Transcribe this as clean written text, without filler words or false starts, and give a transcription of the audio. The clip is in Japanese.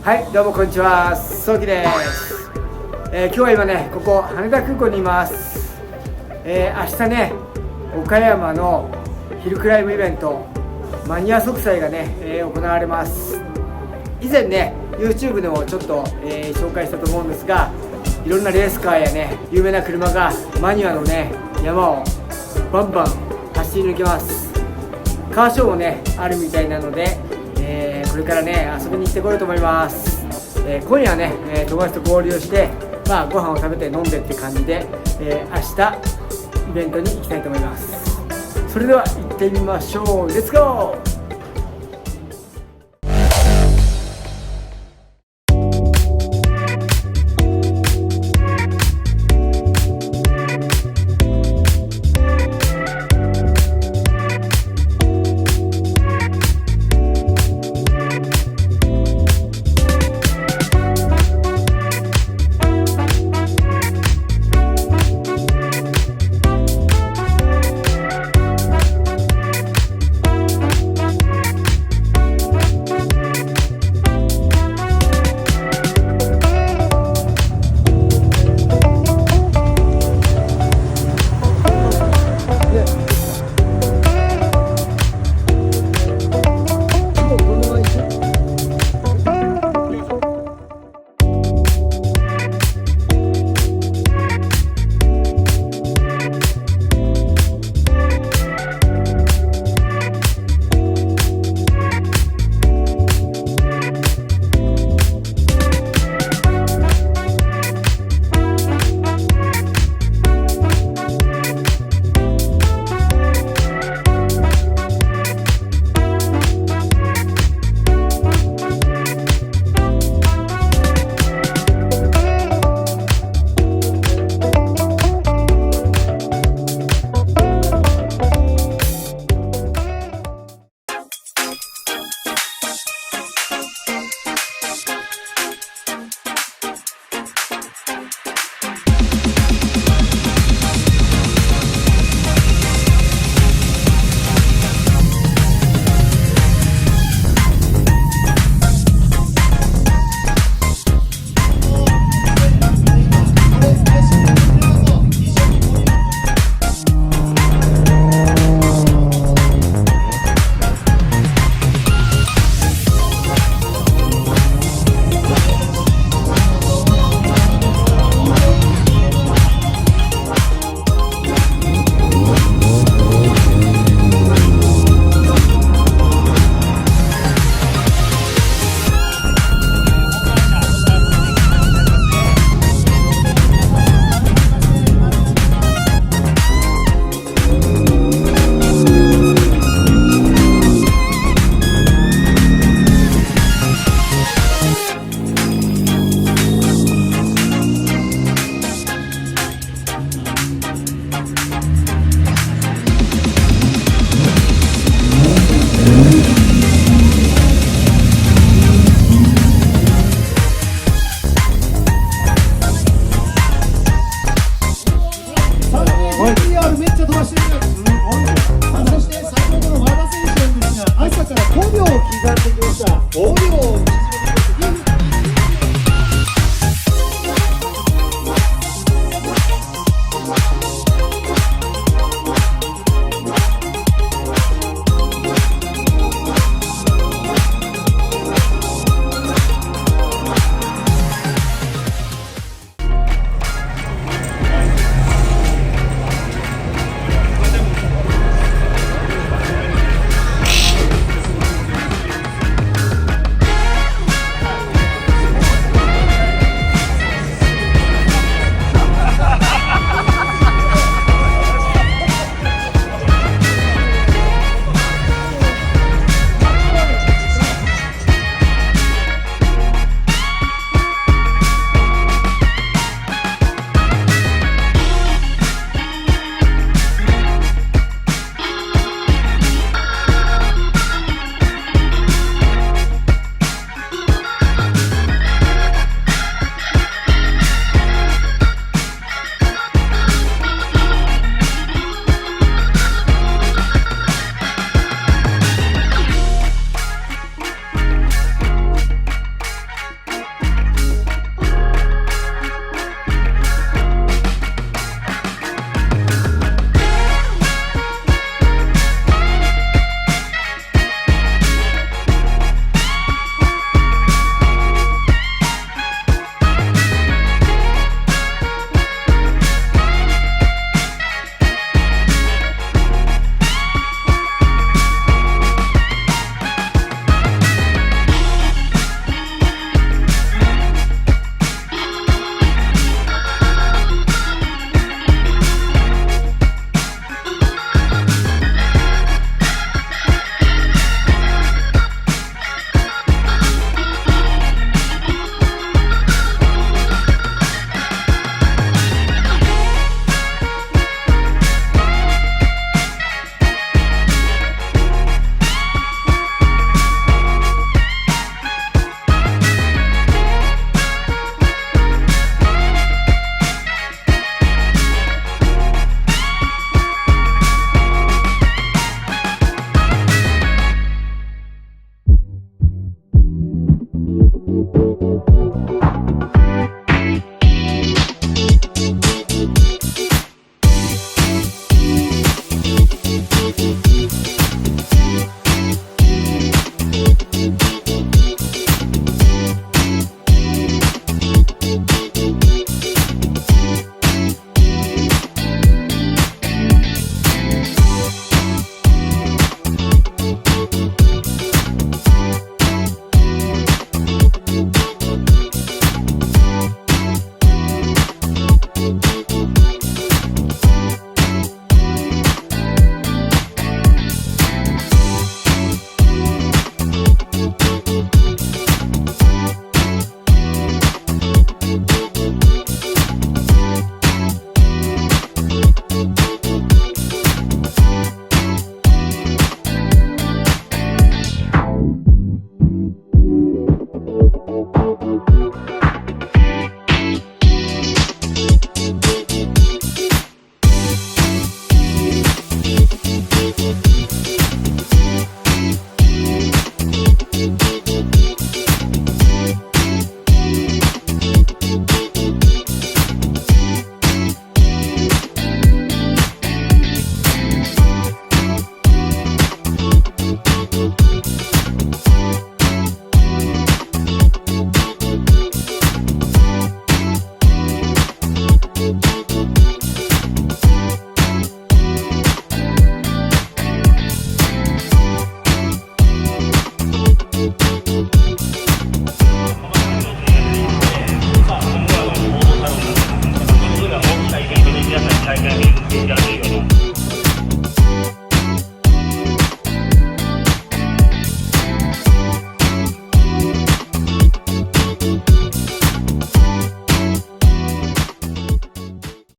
はい、どうもこんにちは、SOUKIです。今日は今ね、ここ羽田空港にいます。明日ね、岡山のヒルクライムイベント真庭速祭がね、行われます。以前ね YouTube でもちょっと、紹介したと思うんですが、いろんなレースカーやね有名な車が真庭のね山をバンバン走り抜けます。カーショーもねあるみたいなので、これからね遊びに行ってこようと思います。今夜はね、友達と合流して、ご飯を食べて飲んでって感じで、明日イベントに行きたいと思います。それでは行ってみましょう。レッツゴー。う。